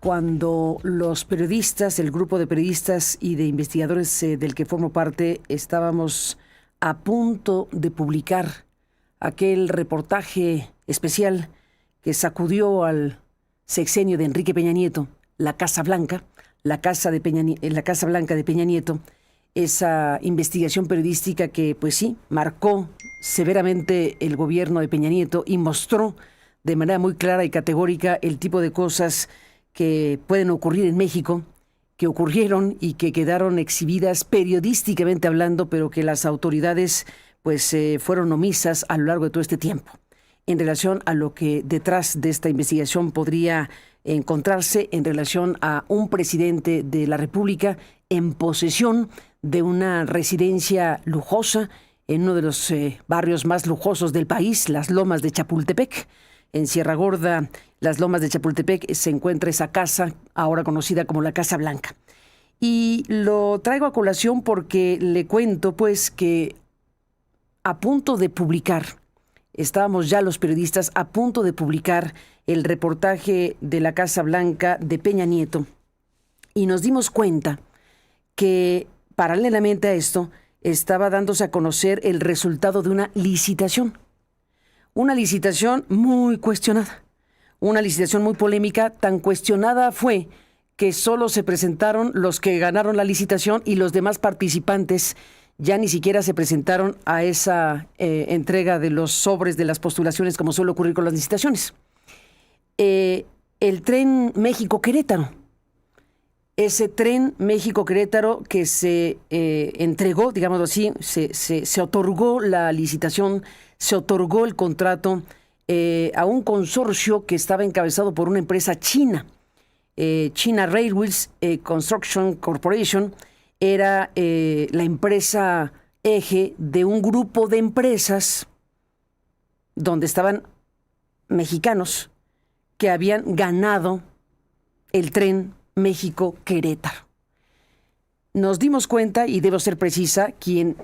cuando los periodistas, el grupo de periodistas y de investigadores del que formo parte, estábamos a punto de publicar aquel reportaje especial que sacudió al sexenio de Enrique Peña Nieto, la Casa Blanca, la Casa Blanca de Peña Nieto, esa investigación periodística que, pues sí, marcó severamente el gobierno de Peña Nieto y mostró de manera muy clara y categórica el tipo de cosas que pueden ocurrir en México, que ocurrieron y que quedaron exhibidas periodísticamente hablando, pero que las autoridades pues fueron omisas a lo largo de todo este tiempo, en relación a lo que detrás de esta investigación podría encontrarse en relación a un presidente de la República en posesión de una residencia lujosa en uno de los barrios más lujosos del país, las Lomas de Chapultepec. En Sierra Gorda, las Lomas de Chapultepec, se encuentra esa casa, ahora conocida como la Casa Blanca. Y lo traigo a colación porque le cuento pues que a punto de publicar, estábamos ya los periodistas a punto de publicar el reportaje de la Casa Blanca de Peña Nieto, y nos dimos cuenta que paralelamente a esto estaba dándose a conocer el resultado de una licitación. Una licitación muy cuestionada, una licitación muy polémica. Tan cuestionada fue que solo se presentaron los que ganaron la licitación y los demás participantes ya ni siquiera se presentaron a esa entrega de los sobres de las postulaciones, como suele ocurrir con las licitaciones. El tren México-Querétaro, ese tren México-Querétaro que se entregó, digamos así, se otorgó la licitación, se otorgó el contrato a un consorcio que estaba encabezado por una empresa china. China Railways Construction Corporation era la empresa eje de un grupo de empresas donde estaban mexicanos que habían ganado el tren México-Querétaro. Nos dimos cuenta, y debo ser precisa, quien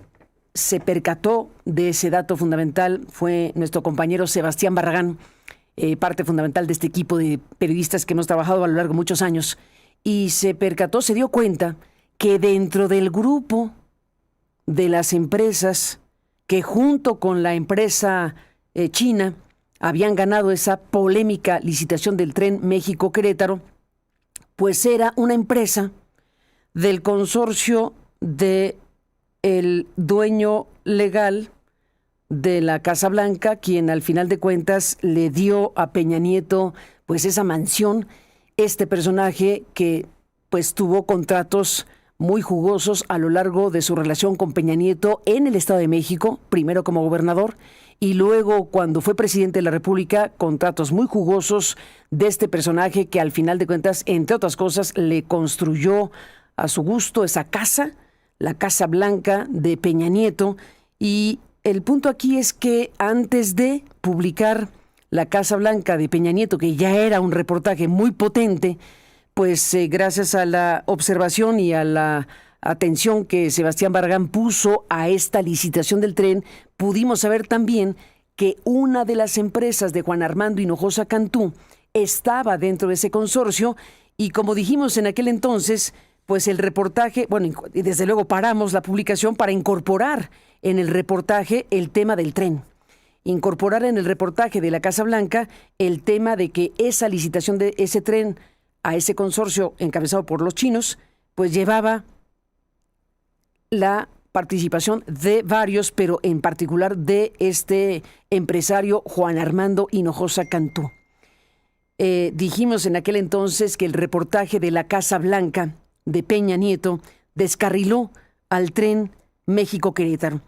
se percató de ese dato fundamental fue nuestro compañero Sebastián Barragán, parte fundamental de este equipo de periodistas que hemos trabajado a lo largo de muchos años, y se percató, se dio cuenta que dentro del grupo de las empresas que junto con la empresa china habían ganado esa polémica licitación del tren México-Querétaro, pues era una empresa del consorcio de el dueño legal de la Casa Blanca, quien al final de cuentas le dio a Peña Nieto pues esa mansión, este personaje que pues tuvo contratos muy jugosos a lo largo de su relación con Peña Nieto en el Estado de México, primero como gobernador y luego cuando fue presidente de la República, contratos muy jugosos de este personaje que al final de cuentas, entre otras cosas, le construyó a su gusto esa casa, la Casa Blanca de Peña Nieto. Y el punto aquí es que antes de publicar la Casa Blanca de Peña Nieto, que ya era un reportaje muy potente, pues gracias a la observación y a la atención que Sebastián Barragán puso a esta licitación del tren, pudimos saber también que una de las empresas de Juan Armando Hinojosa Cantú estaba dentro de ese consorcio y, como dijimos en aquel entonces, pues el reportaje, bueno, y desde luego paramos la publicación para incorporar en el reportaje el tema del tren. Incorporar en el reportaje de la Casa Blanca el tema de que esa licitación de ese tren a ese consorcio encabezado por los chinos, pues llevaba la participación de varios, pero en particular de este empresario Juan Armando Hinojosa Cantú. Dijimos en aquel entonces que el reportaje de la Casa Blanca de Peña Nieto descarriló al tren México-Querétaro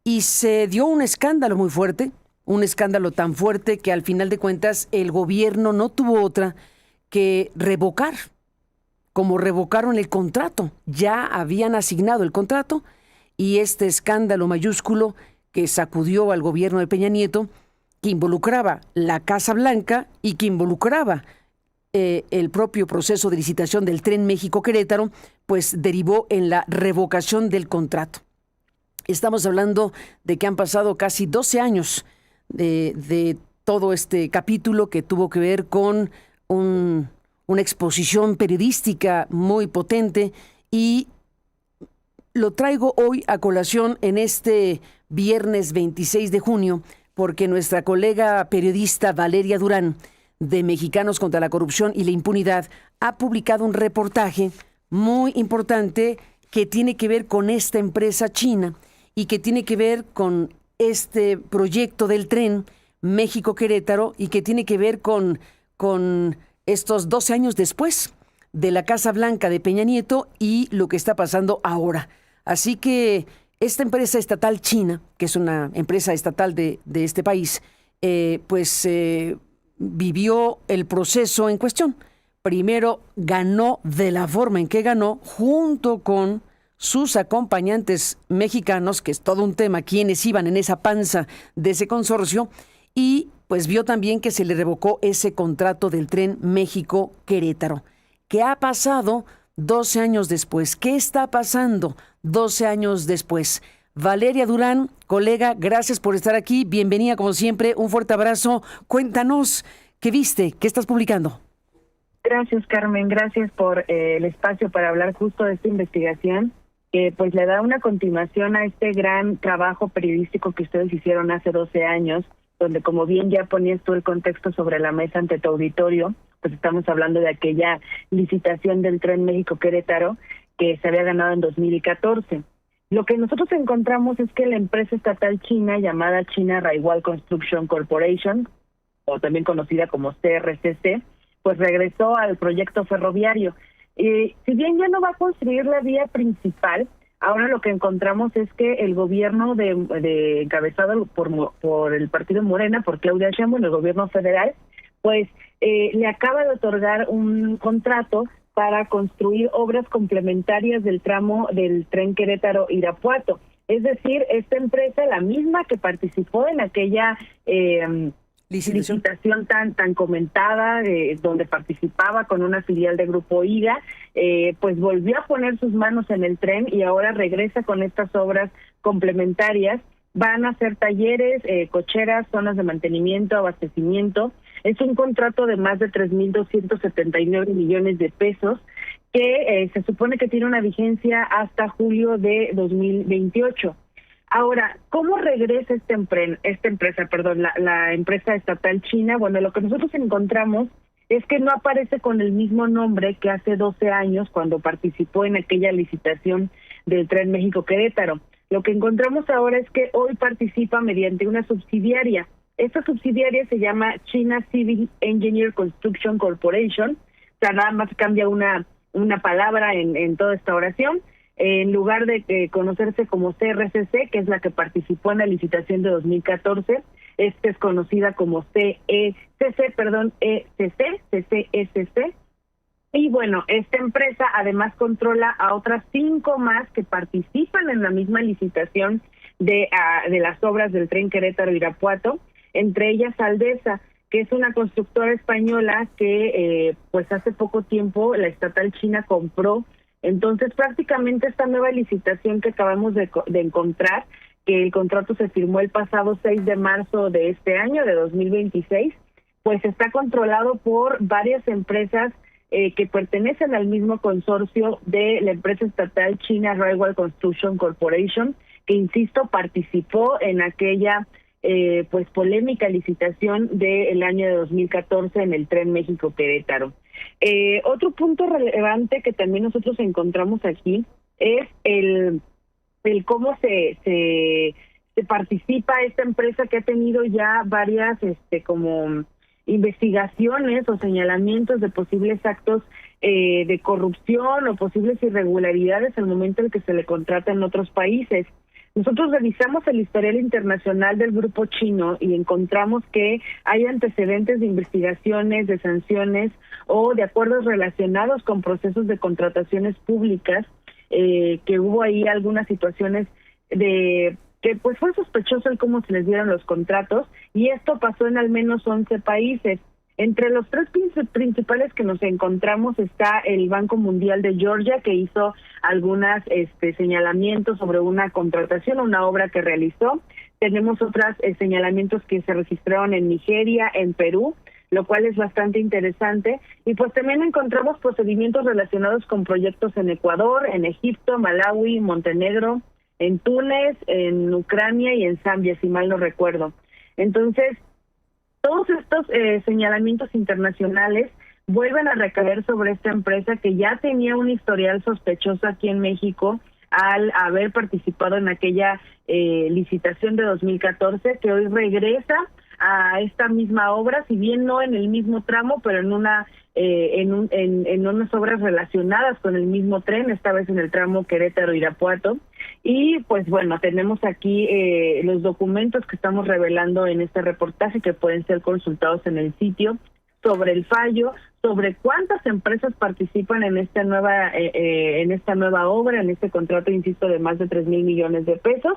y se dio un escándalo muy fuerte, un escándalo tan fuerte que al final de cuentas el gobierno no tuvo otra que revocar, como revocaron el contrato. Ya habían asignado el contrato y este escándalo mayúsculo que sacudió al gobierno de Peña Nieto, que involucraba la Casa Blanca y que involucraba el propio proceso de licitación del tren México-Querétaro, pues derivó en la revocación del contrato. Estamos hablando de que han pasado casi 12 años de todo este capítulo que tuvo que ver con un una exposición periodística muy potente y lo traigo hoy a colación en este viernes 26 de junio porque nuestra colega periodista Valeria Durán de Mexicanos contra la Corrupción y la Impunidad ha publicado un reportaje muy importante que tiene que ver con esta empresa china y que tiene que ver con este proyecto del tren México-Querétaro y que tiene que ver con estos 12 años después de la Casa Blanca de Peña Nieto y lo que está pasando ahora. Así que esta empresa estatal china, que es una empresa estatal de este país, vivió el proceso en cuestión. Primero ganó de la forma en que ganó, junto con sus acompañantes mexicanos, que es todo un tema, quienes iban en esa panza de ese consorcio, y pues vio también que se le revocó ese contrato del tren México-Querétaro. ¿Qué ha pasado 12 años después? ¿Qué está pasando 12 años después? Valeria Durán, colega, gracias por estar aquí. Bienvenida como siempre. Un fuerte abrazo. Cuéntanos, ¿qué viste? ¿Qué estás publicando? Gracias, Carmen. Gracias por el espacio para hablar justo de esta investigación, que pues le da una continuación a este gran trabajo periodístico que ustedes hicieron hace 12 años, donde, como bien ya ponías tú el contexto sobre la mesa ante tu auditorio, pues estamos hablando de aquella licitación del tren México-Querétaro que se había ganado en 2014. Lo que nosotros encontramos es que la empresa estatal china llamada China Railway Construction Corporation, o también conocida como CRCC, pues regresó al proyecto ferroviario. Si bien ya no va a construir la vía principal, ahora lo que encontramos es que el gobierno encabezado por el partido Morena, por Claudia Sheinbaum, el gobierno federal, pues le acaba de otorgar un contrato para construir obras complementarias del tramo del tren Querétaro-Irapuato. Es decir, esta empresa, la misma que participó en aquella licitación tan comentada, donde participaba con una filial de Grupo IGA, pues volvió a poner sus manos en el tren y ahora regresa con estas obras complementarias. Van a hacer talleres, cocheras, zonas de mantenimiento, abastecimiento. Es un contrato de más de 3.279 millones de pesos que se supone que tiene una vigencia hasta julio de 2028. Ahora, ¿cómo regresa esta empresa, la empresa estatal china? Bueno, lo que nosotros encontramos es que no aparece con el mismo nombre que hace 12 años cuando participó en aquella licitación del tren México-Querétaro. Lo que encontramos ahora es que hoy participa mediante una subsidiaria. Esta subsidiaria se llama China Civil Engineer Construction Corporation. O sea, nada más cambia una palabra en toda esta oración. En lugar de conocerse como CRCC, que es la que participó en la licitación de 2014, esta es conocida como CCESC. Y bueno, esta empresa además controla a otras 5 más que participan en la misma licitación de las obras del tren Querétaro-Irapuato, entre ellas Aldesa, que es una constructora española que pues hace poco tiempo la estatal china compró. Entonces, prácticamente esta nueva licitación que acabamos de encontrar, que el contrato se firmó el pasado 6 de marzo de este año, de 2026, pues está controlado por varias empresas que pertenecen al mismo consorcio de la empresa estatal China Railway Construction Corporation, que, insisto, participó en aquella pues polémica licitación del año de 2014 en el tren México-Querétaro. Otro punto relevante que también nosotros encontramos aquí es el cómo se participa esta empresa, que ha tenido ya varias como investigaciones o señalamientos de posibles actos de corrupción o posibles irregularidades al momento en que se le contrata en otros países. Nosotros revisamos el historial internacional del grupo chino y encontramos que hay antecedentes de investigaciones, de sanciones o de acuerdos relacionados con procesos de contrataciones públicas, que hubo ahí algunas situaciones de que pues fue sospechoso el cómo se les dieron los contratos, y esto pasó en al menos 11 países. Entre los 3 principales que nos encontramos está el Banco Mundial de Georgia, que hizo algunos señalamientos sobre una contratación, una obra que realizó. Tenemos otros señalamientos que se registraron en Nigeria, en Perú, lo cual es bastante interesante. Y pues también encontramos procedimientos relacionados con proyectos en Ecuador, en Egipto, Malawi, Montenegro, en Túnez, en Ucrania y en Zambia, si mal no recuerdo. Entonces, todos estos señalamientos internacionales vuelven a recaer sobre esta empresa que ya tenía un historial sospechoso aquí en México al haber participado en aquella licitación de 2014, que hoy regresa a esta misma obra, si bien no en el mismo tramo, pero en unas obras relacionadas con el mismo tren, esta vez en el tramo Querétaro-Irapuato. Y pues bueno, tenemos aquí los documentos que estamos revelando en este reportaje, que pueden ser consultados en el sitio, sobre el fallo, sobre cuántas empresas participan en esta nueva obra, en este contrato, insisto, de más de 3,000 millones de pesos,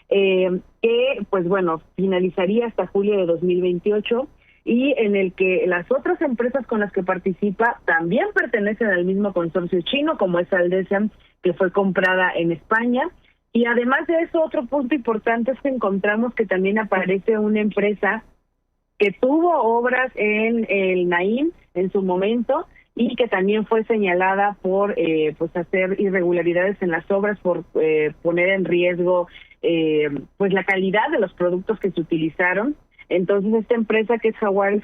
que pues bueno, finalizaría hasta julio de 2028, y en el que las otras empresas con las que participa también pertenecen al mismo consorcio chino, como es Aldesa, que fue comprada en España. Y además de eso, otro punto importante es que encontramos que también aparece una empresa que tuvo obras en el Naim en su momento, y que también fue señalada por pues hacer irregularidades en las obras, por poner en riesgo pues la calidad de los productos que se utilizaron. Entonces esta empresa, que es Jaguar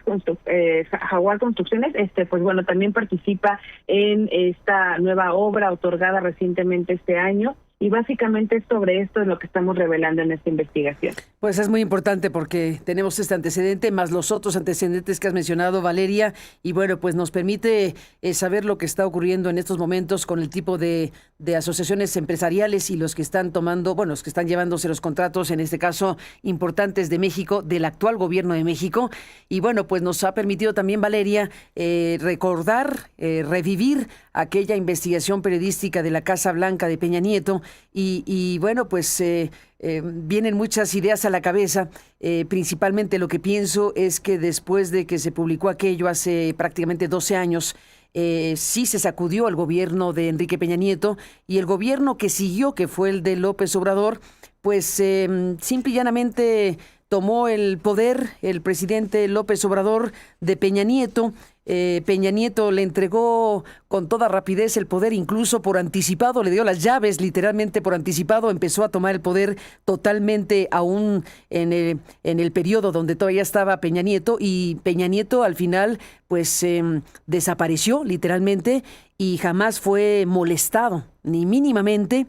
Construcciones, pues bueno, también participa en esta nueva obra otorgada recientemente este año. Y básicamente sobre esto es lo que estamos revelando en esta investigación. Pues es muy importante porque tenemos este antecedente, más los otros antecedentes que has mencionado, Valeria, y bueno, pues nos permite saber lo que está ocurriendo en estos momentos con el tipo de asociaciones empresariales y los que están tomando, bueno, los que están llevándose los contratos, en este caso importantes de México, del actual gobierno de México. Y bueno, pues nos ha permitido también, Valeria, recordar, revivir aquella investigación periodística de la Casa Blanca de Peña Nieto. Y bueno, pues vienen muchas ideas a la cabeza. Principalmente lo que pienso es que después de que se publicó aquello hace prácticamente 12 años, sí se sacudió el gobierno de Enrique Peña Nieto, y el gobierno que siguió, que fue el de López Obrador, pues simple y llanamente tomó el poder el presidente López Obrador de Peña Nieto. Peña Nieto le entregó con toda rapidez el poder, incluso por anticipado, le dio las llaves literalmente por anticipado, empezó a tomar el poder totalmente aún en el periodo donde todavía estaba Peña Nieto, y Peña Nieto al final pues desapareció literalmente y jamás fue molestado, ni mínimamente,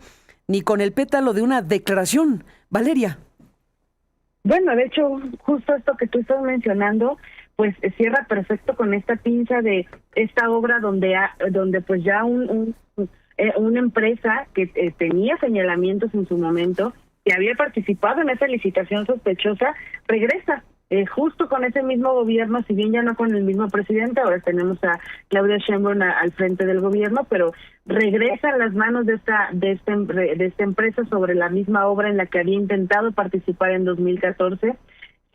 ni con el pétalo de una declaración. Valeria. Bueno, de hecho, justo esto que tú estás mencionando, pues cierra perfecto con esta pinza de esta obra donde pues ya una empresa que tenía señalamientos en su momento, que había participado en esa licitación sospechosa, regresa justo con ese mismo gobierno, si bien ya no con el mismo presidente. Ahora tenemos a Claudia Sheinbaum al frente del gobierno, pero regresa en las manos de esta empresa sobre la misma obra en la que había intentado participar en 2014.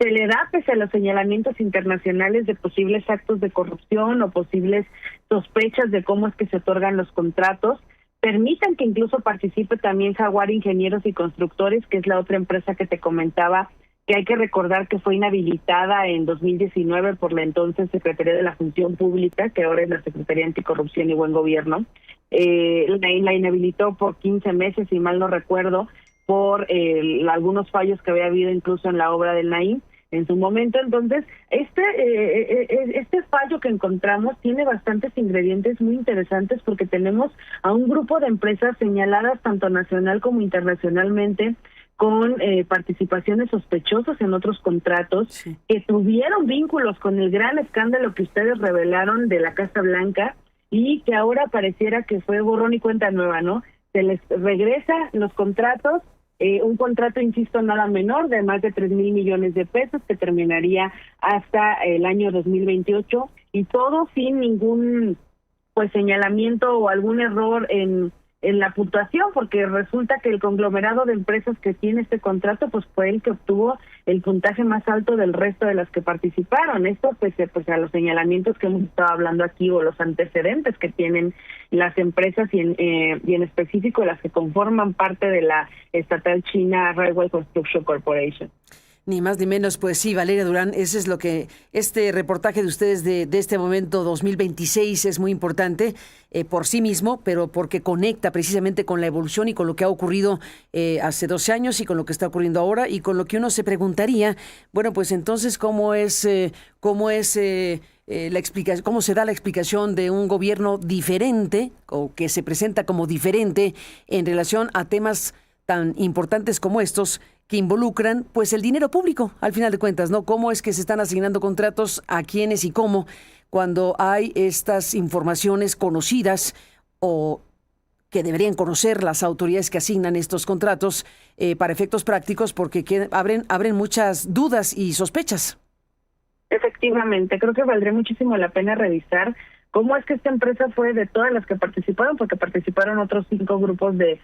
Se le da, pese a los señalamientos internacionales de posibles actos de corrupción o posibles sospechas de cómo es que se otorgan los contratos, permiten que incluso participe también Jaguar Ingenieros y Constructores, que es la otra empresa que te comentaba, que hay que recordar que fue inhabilitada en 2019 por la entonces Secretaría de la Función Pública, que ahora es la Secretaría Anticorrupción y Buen Gobierno. La inhabilitó por 15 meses, si mal no recuerdo, por algunos fallos que había habido incluso en la obra del Naim en su momento. Entonces, este fallo que encontramos tiene bastantes ingredientes muy interesantes, porque tenemos a un grupo de empresas señaladas tanto nacional como internacionalmente con participaciones sospechosas en otros contratos, sí, que tuvieron vínculos con el gran escándalo que ustedes revelaron de la Casa Blanca, y que ahora pareciera que fue borrón y cuenta nueva, ¿no? Se les regresa los contratos, un contrato, insisto, nada menor, de más de 3,000 millones de pesos, que terminaría hasta el año 2028, y todo sin ningún pues señalamiento o algún error en la puntuación, porque resulta que el conglomerado de empresas que tiene este contrato pues fue el que obtuvo el puntaje más alto del resto de las que participaron. Esto pues a los señalamientos que hemos estado hablando aquí, o los antecedentes que tienen las empresas y en específico las que conforman parte de la estatal china Railway Construction Corporation. Ni más ni menos, pues sí, Valeria Durán, ese es lo que este reportaje de ustedes de este momento 2026 es muy importante por sí mismo, pero porque conecta precisamente con la evolución y con lo que ha ocurrido hace 12 años y con lo que está ocurriendo ahora y con lo que uno se preguntaría, bueno, pues entonces, cómo es la explicación, cómo se da la explicación de un gobierno diferente o que se presenta como diferente en relación a temas tan importantes como estos que involucran pues el dinero público, al final de cuentas, ¿no? ¿Cómo es que se están asignando contratos a quiénes y cómo cuando hay estas informaciones conocidas o que deberían conocer las autoridades que asignan estos contratos para efectos prácticos porque abren muchas dudas y sospechas? Efectivamente, creo que valdría muchísimo la pena revisar cómo es que esta empresa fue de todas las que participaron, porque participaron otros 5 grupos de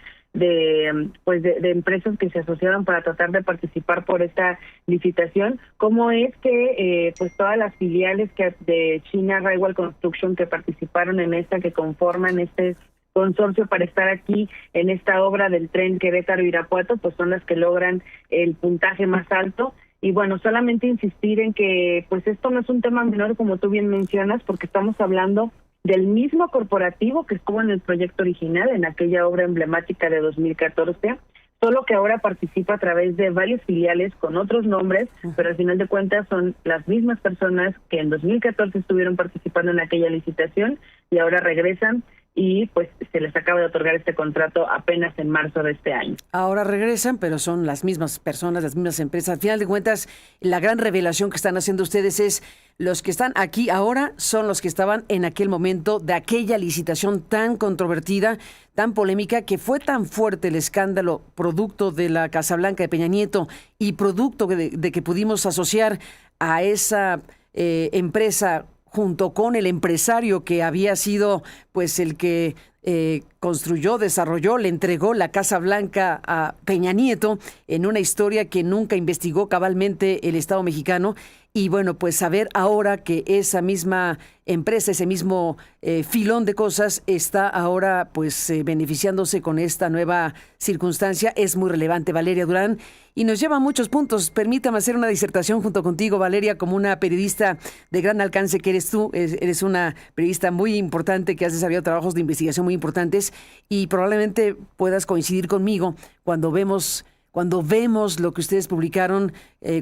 empresas que se asociaron para tratar de participar por esta licitación. Cómo es que pues todas las filiales de China Railway Construction que participaron en esta, que conforman este consorcio para estar aquí en esta obra del tren Querétaro-Irapuato, pues son las que logran el puntaje más alto. Y bueno, solamente insistir en que pues esto no es un tema menor, como tú bien mencionas, porque estamos hablando del mismo corporativo que estuvo en el proyecto original, en aquella obra emblemática de 2014, solo que ahora participa a través de varias filiales con otros nombres, pero al final de cuentas son las mismas personas que en 2014 estuvieron participando en aquella licitación y ahora regresan y pues se les acaba de otorgar este contrato apenas en marzo de este año. Ahora regresan, pero son las mismas personas, las mismas empresas. Al final de cuentas, la gran revelación que están haciendo ustedes es los que están aquí ahora son los que estaban en aquel momento de aquella licitación tan controvertida, tan polémica, que fue tan fuerte el escándalo producto de la Casa Blanca de Peña Nieto y producto de que pudimos asociar a esa empresa junto con el empresario que había sido pues el que construyó, desarrolló, le entregó la Casa Blanca a Peña Nieto en una historia que nunca investigó cabalmente el Estado mexicano. Y bueno, pues saber ahora que esa misma empresa, ese mismo filón de cosas está ahora pues beneficiándose con esta nueva circunstancia es muy relevante, Valeria Durán, y nos lleva a muchos puntos. Permítame hacer una disertación junto contigo, Valeria, como una periodista de gran alcance que eres tú. Eres una periodista muy importante que has desarrollado trabajos de investigación muy importantes y probablemente puedas coincidir conmigo cuando vemos lo que ustedes publicaron,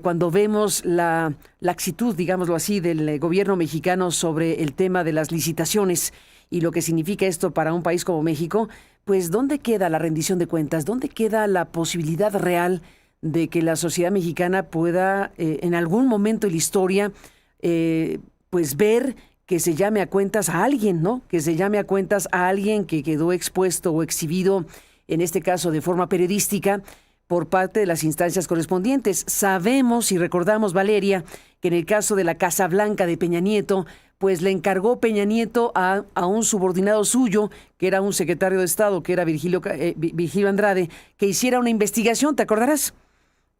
cuando vemos la laxitud, digámoslo así, del gobierno mexicano sobre el tema de las licitaciones y lo que significa esto para un país como México, pues ¿dónde queda la rendición de cuentas? ¿Dónde queda la posibilidad real de que la sociedad mexicana pueda en algún momento de la historia pues ver que se llame a cuentas a alguien, ¿no? Que se llame a cuentas a alguien que quedó expuesto o exhibido, en este caso de forma periodística, por parte de las instancias correspondientes. Sabemos y recordamos, Valeria, que en el caso de la Casa Blanca de Peña Nieto, pues le encargó Peña Nieto a un subordinado suyo, que era un secretario de Estado, que era Virgilio Andrade, que hiciera una investigación, ¿te acordarás?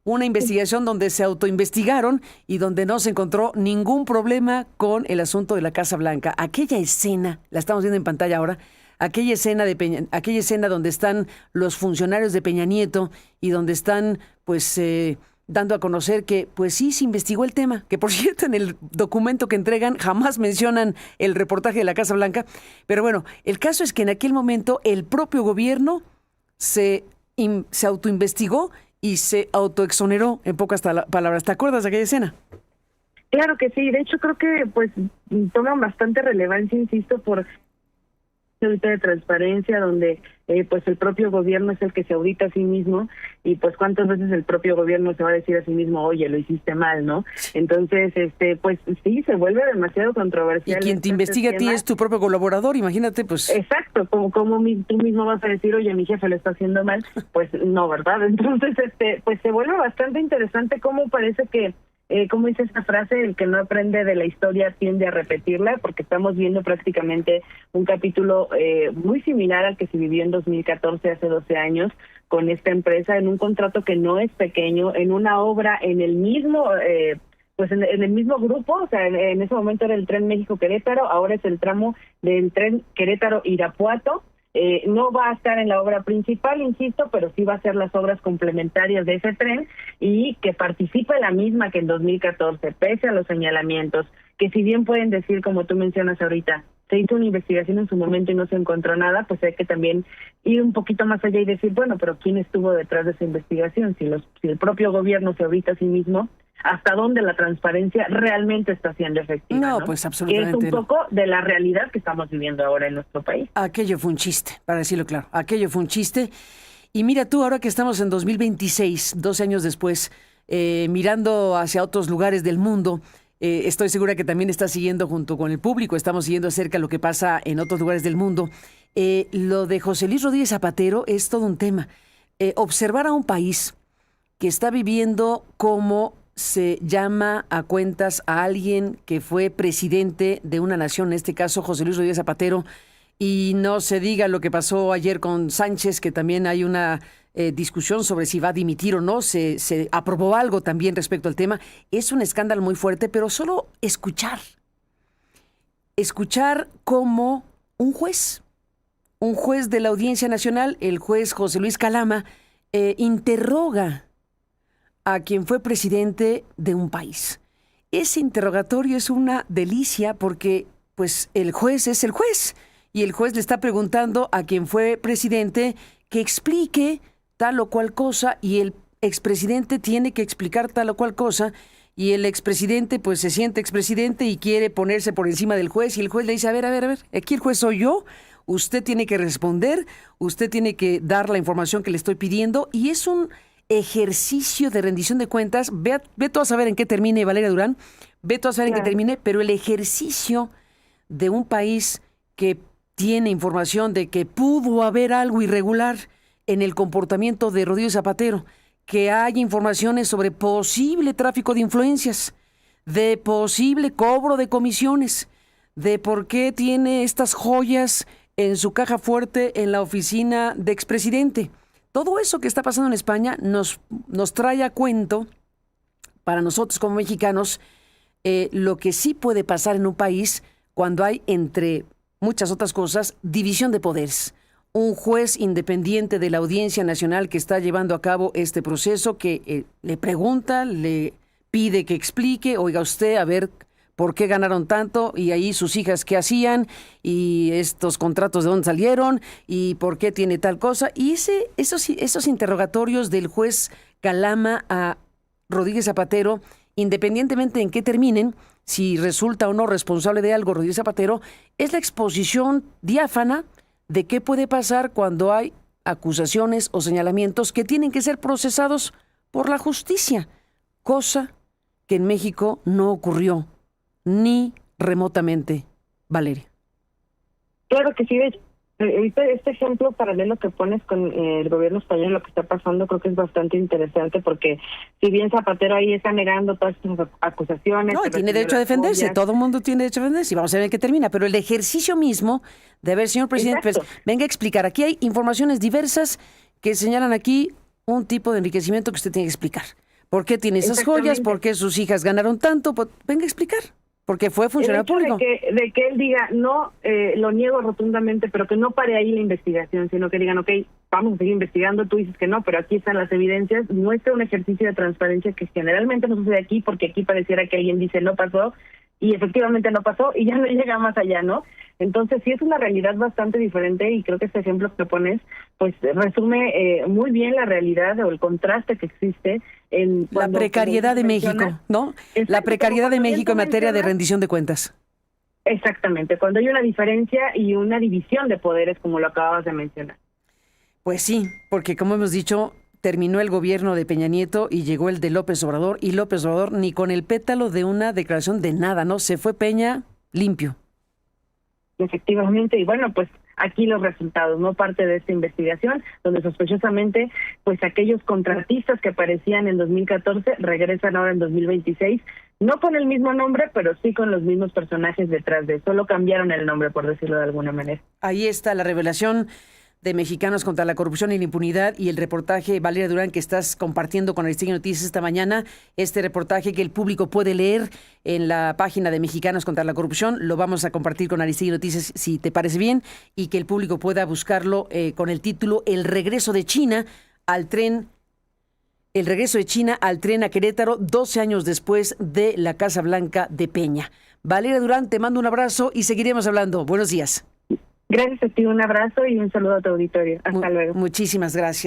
Una investigación donde se autoinvestigaron y donde no se encontró ningún problema con el asunto de la Casa Blanca. Aquella escena, la estamos viendo en pantalla ahora, aquella escena donde están los funcionarios de Peña Nieto y donde están pues dando a conocer que pues sí se investigó el tema, que por cierto en el documento que entregan jamás mencionan el reportaje de la Casa Blanca, pero bueno, el caso es que en aquel momento el propio gobierno se autoinvestigó y se autoexoneró, en pocas palabras. ¿Te acuerdas de aquella escena? Claro que sí, de hecho creo que pues toman bastante relevancia, insisto, por ahorita de transparencia, donde pues el propio gobierno es el que se audita a sí mismo y pues cuántas veces el propio gobierno se va a decir a sí mismo, oye, lo hiciste mal, ¿no? Entonces, pues sí, se vuelve demasiado controversial. Y quien te investiga a ti es tu propio colaborador, imagínate, pues. Exacto, como tú mismo vas a decir, oye, mi jefe lo está haciendo mal, pues no, ¿verdad? Entonces, pues se vuelve bastante interesante cómo parece que como dice esta frase, el que no aprende de la historia tiende a repetirla, porque estamos viendo prácticamente un capítulo muy similar al que se vivió en 2014, hace 12 años, con esta empresa, en un contrato que no es pequeño, en una obra en el mismo, pues en el mismo grupo, o sea, en ese momento era el tren México-Querétaro, ahora es el tramo del tren Querétaro-Irapuato, no va a estar en la obra principal, insisto, pero sí va a ser las obras complementarias de ese tren y que participe la misma que en 2014, pese a los señalamientos, que si bien pueden decir, como tú mencionas ahorita, se hizo una investigación en su momento y no se encontró nada, pues hay que también ir un poquito más allá y decir, bueno, pero ¿quién estuvo detrás de esa investigación? Si el propio gobierno se audita a sí mismo, ¿hasta dónde la transparencia realmente está siendo efectiva? No, pues absolutamente que es un poco de la realidad que estamos viviendo ahora en nuestro país. Aquello fue un chiste, para decirlo claro, aquello fue un chiste. Y mira tú, ahora que estamos en 2026, 12 años después, mirando hacia otros lugares del mundo, estoy segura que también estás siguiendo junto con el público, estamos siguiendo acerca de lo que pasa en otros lugares del mundo. Lo de José Luis Rodríguez Zapatero es todo un tema. Observar a un país que está viviendo como se llama a cuentas a alguien que fue presidente de una nación, en este caso José Luis Rodríguez Zapatero, y no se diga lo que pasó ayer con Sánchez, que también hay una discusión sobre si va a dimitir o no, se aprobó algo también respecto al tema. Es un escándalo muy fuerte, pero solo escuchar cómo un juez de la Audiencia Nacional, el juez José Luis Calama, interroga a quien fue presidente de un país. Ese interrogatorio es una delicia porque pues el juez es el juez y el juez le está preguntando a quien fue presidente que explique tal o cual cosa y el expresidente tiene que explicar tal o cual cosa y el expresidente pues se siente expresidente y quiere ponerse por encima del juez y el juez le dice, a ver, aquí el juez soy yo, usted tiene que responder, usted tiene que dar la información que le estoy pidiendo y es un ejercicio de rendición de cuentas. Ve tú a saber en qué termine, Valeria Durán, ve tú a saber en qué termine, pero el ejercicio de un país que tiene información de que pudo haber algo irregular en el comportamiento de Rodríguez Zapatero, que hay informaciones sobre posible tráfico de influencias, de posible cobro de comisiones, de por qué tiene estas joyas en su caja fuerte en la oficina de expresidente. Todo eso que está pasando en España nos trae a cuento, para nosotros como mexicanos, lo que sí puede pasar en un país cuando hay, entre muchas otras cosas, división de poderes. Un juez independiente de la Audiencia Nacional que está llevando a cabo este proceso, que le pregunta, le pide que explique, oiga usted, a ver por qué ganaron tanto y ahí sus hijas qué hacían y estos contratos de dónde salieron y por qué tiene tal cosa. Y esos interrogatorios del juez Calama a Rodríguez Zapatero, independientemente en qué terminen, si resulta o no responsable de algo Rodríguez Zapatero, es la exposición diáfana de qué puede pasar cuando hay acusaciones o señalamientos que tienen que ser procesados por la justicia, cosa que en México no ocurrió ni remotamente, Valeria. Claro que sí, de hecho, este ejemplo paralelo que pones con el gobierno español, lo que está pasando, creo que es bastante interesante porque si bien Zapatero ahí está negando todas estas acusaciones... No, tiene derecho a defenderse, todo el mundo tiene derecho a defenderse y vamos a ver en qué termina, pero el ejercicio mismo de ver, señor presidente, pues, venga a explicar, aquí hay informaciones diversas que señalan aquí un tipo de enriquecimiento que usted tiene que explicar. ¿Por qué tiene esas joyas? ¿Por qué sus hijas ganaron tanto? Pues, venga a explicar. Porque fue funcionario público. De que él diga, no, lo niego rotundamente, pero que no pare ahí la investigación, sino que digan, ok, vamos a seguir investigando, tú dices que no, pero aquí están las evidencias, muestra un ejercicio de transparencia que generalmente no sucede aquí, porque aquí pareciera que alguien dice no pasó, y efectivamente no pasó, y ya no llega más allá, ¿no? Entonces sí es una realidad bastante diferente, y creo que este ejemplo que pones, pues resume muy bien la realidad o el contraste que existe en la precariedad de México, ¿no? La precariedad de México en materia de rendición de cuentas. Exactamente, cuando hay una diferencia y una división de poderes, como lo acababas de mencionar. Pues sí, porque como hemos dicho, terminó el gobierno de Peña Nieto y llegó el de López Obrador, y López Obrador ni con el pétalo de una declaración de nada, ¿no? Se fue Peña limpio. Efectivamente, y bueno, pues aquí los resultados, ¿no? Parte de esta investigación, donde sospechosamente, pues aquellos contratistas que aparecían en 2014 regresan ahora en 2026, no con el mismo nombre, pero sí con los mismos personajes detrás de, solo cambiaron el nombre, por decirlo de alguna manera. Ahí está la revelación de Mexicanos contra la Corrupción y la Impunidad y el reportaje, Valeria Durán, que estás compartiendo con Aristegui Noticias esta mañana, este reportaje que el público puede leer en la página de Mexicanos contra la Corrupción, lo vamos a compartir con Aristegui Noticias si te parece bien, y que el público pueda buscarlo con el título El regreso de China al tren a Querétaro 12 años después de la Casa Blanca de Peña. Valeria Durán, te mando un abrazo y seguiremos hablando. Buenos días. Gracias a ti, un abrazo y un saludo a tu auditorio. Hasta luego. Muchísimas gracias.